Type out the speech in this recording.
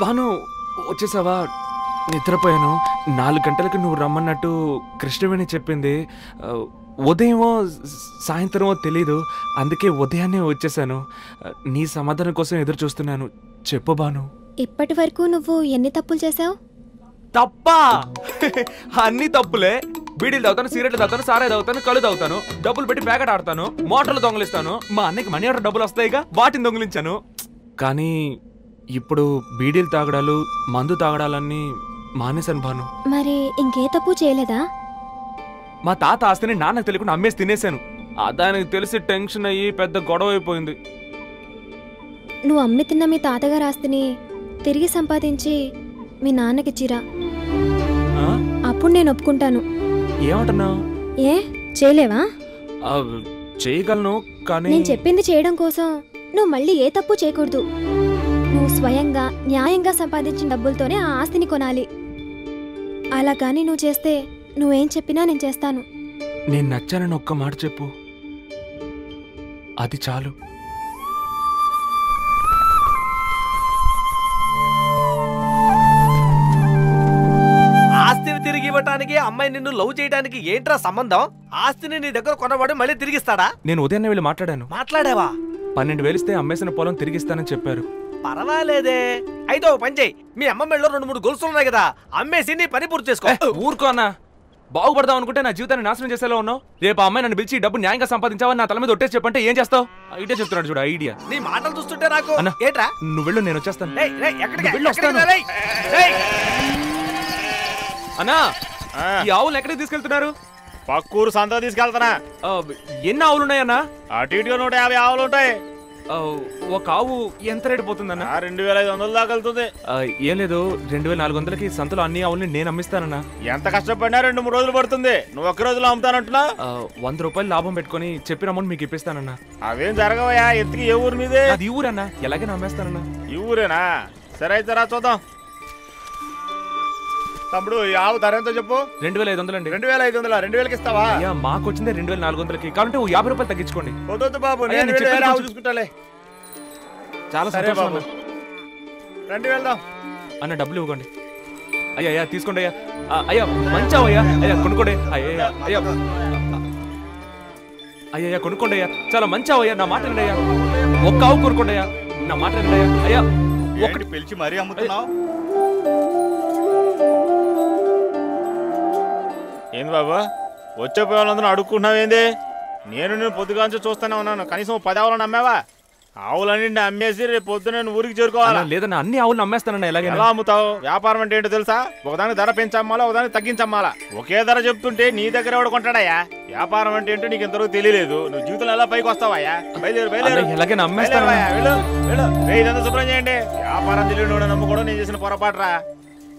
బాను వచ్చేసావా? నిద్రపోయాను. 4 గంటలకు నువ్వు రమ్మన్నట్టు కృష్ణవేణి చెప్పింది. ఉదయమో సాయంత్రమో తెలీదు, అందుకే ఉదయాన్నే వచ్చేసాను. నీ సమాధానం కోసం ఎదురు చూస్తున్నాను. చెప్పు బాను. ఇప్పటి వరకు నువ్వు ఎన్ని తప్పులు చేసావు? తప్పా? అన్ని తప్పులే. బీడీలు తాగుతాను, సిగరెట్లు తాగుతాను, సారాయి తాగుతాను, కళ్ళు తాగుతాను, డబ్బులు పెట్టి ప్యాకెట్ ఆడతాను, మోటార్లు దొంగలిస్తాను, మా అన్నకి మనీ ఆర్డర్ డబ్బులు వస్తాయిగా వాటిని దొంగిలించాను. కానీ ఇప్పుడు బీడీలు తాగడాలు, మందు తాగడాలన్నీ మానేశాను బాను. మరి ఇంకే తప్పు చేయలేదా? మా తాత ఆస్తిని నాన్నకు తెలియకుండా అమ్మేసి తినేశాను. దానికి తెలిసి టెన్షన్ అయ్యి పెద్ద గొడవ అయిపోయింది. నువ్వు అమ్మి తిన్న మీ తాతగారు ఆస్తిని తిరిగి సంపాదించి మీ నాన్నకిచ్చిరా, అప్పుడు నేను ఒప్పుకుంటాను. ఏమంటున్నావు? ఏ చేయలేవా? చేయగలను, కానీ నేను చెప్పింది చేయడం కోసం నువ్వు మళ్ళీ ఏ తప్పు చేయకూడదు. నువ్వు స్వయంగా న్యాయంగా సంపాదించిన డబ్బులతోనే ఆ ఆస్తిని కొనాలి. అలా కానీ నువ్వు చేస్తే నువ్వేం చెప్పినా నేను చేస్తాను. నేను నచ్చానని ఒక్క మాట చెప్పు, అది చాలు. ఆస్తిని తిరిగి ఇవ్వటానికి అమ్మాయి నిన్ను లవ్ చేయడానికి ఏంట్రా సంబంధం? ఆస్తిని నీ దగ్గర కొనవాడు మళ్ళీ తిరిగిస్తాడా? నేను ఉదయాన్నే వెళ్ళి మాట్లాడావా? 12,000 ఇస్తే అమ్మేసిన పొలం తిరిగిస్తానని చెప్పారు. పర్వాలేదే. అయితే ఓ పని చెయ్యి, మీ అమ్మ మెళ్ళలో 2-3 గొలుసులు ఉన్నాయి కదా, అమ్మేసి నీ పని పూర్తి చేసుకో. ఊరుకో అన్నా. బాగుపడదాం అనుకుంటే నా జీవితాన్ని నాశనం చేసేలా ఉన్నావు. రేపు ఆ అమ్మాయి నన్ను పిలిచి డబ్బు న్యాయంగా సంపాదించావని నా తల మీద ఒట్టేసి చెప్పంటే ఏం చేస్తావు? ఐడియా చెప్తున్నాడు చూడు, ఐడియా. నీ మాటలు చూస్తుంటే నాకు ఏంట్రా? నువ్వు వెళ్ళు, నేను వచ్చేస్తాను. అన్నా, ఈ ఆవులు ఎక్కడికి తీసుకెళ్తున్నారు? పక్కూరు సంత తీసుకెళ్తానా. ఎన్ని ఆవులు ఉన్నాయన్నా? అటు ఇటుగా 150 ఆవులు ఉంటాయి. ఒక ఆవు ఎంత రేటు పోతుందన్నా? 2,500 దాకా వెళ్తుంది. ఏం లేదు, 2,400కి సంతలో అన్ని ఆవుల్ని నేను అమ్మిస్తానన్నా. ఎంత కష్టపడినా 2-3 రోజులు పడుతుంది. నువ్వు ఒక్క రోజులో అమ్ముతానంటున్నా. 100 రూపాయలు లాభం పెట్టుకుని చెప్పిన అమౌంట్ మీకు ఇప్పిస్తానన్నా. అవేం జరగవయా. ఎంతకి ఏ ఊరు మీదే? అది ఈ ఊరన్నా, ఎలాగైనా అమ్మేస్తానన్నా. ఈ ఊరేనా? సరే అయితే రా చూద్దాం. తమ్ముడు, ఈ ఆవు ధర ఎంతో చెప్పు. 2,500 అండి. 2,500? 2,000కి ఇస్తావా? మాకు వచ్చిందే 2,400కి. కాబట్టి 50 రూపాయలు తగ్గించుకోండి. వద్దు బాబు, నేను ఆవు చూసుకుంటాలే. చాలా సంతోషం. రండి వెళ్దాం. అన్న డబ్బులు ఇవ్వండి. అయ్యా తీసుకోండి అయ్యా. అయ్యా మంచి అయ్యా. అయ్యా కొనుక్కోండి. అయ్యా కొనుక్కోండి అయ్యా. చాలా మంచి అయ్యా. నా మాట వినండి అయ్యా. ఒక్క ఆవు కొనుక్కోండి అయ్యా. నా మాట వినండి అయ్యా. అయ్యా ఒకటి పిలిచి మరీ అమ్ముతున్నావు. ఏంది బాబా, వచ్చే పోవాలందరూ అడుక్కుంటున్నావు ఏంది? నేను పొద్దుగాంచి చూస్తూనే ఉన్నాను. కనీసం 10 ఆవులను అమ్మావా? ఆవులన్నీ అమ్మేసి రేపు పొద్దున నేను ఊరికి చేరుకోవాలా? లేదన్నా, అన్ని ఆవులను అమ్మేస్తానన్నా. ఎలా అమ్ముతావు? వ్యాపారం అంటే ఏంటో తెలుసా? ఒకదానికి ధర పెంచమ్మాలా, ఒకదానికి తగ్గించమ్మాలా. ఒకే ధర చెప్తుంటే నీ దగ్గర ఎవడు కొంటాడయ్యా? వ్యాపారం అంటే ఏంటో నీకు ఇంతవరకు తెలియలేదు. నువ్వు జీవితంలో ఎలా పైకి వస్తావయ్యా? బయలుదేరు. ఎలాగైనా అమ్మేస్తాను. ఇదంతా శుభ్రం చేయండి. వ్యాపారం తెలియని నమ్ముకోవడం నేను చేసిన పొరపాటురా.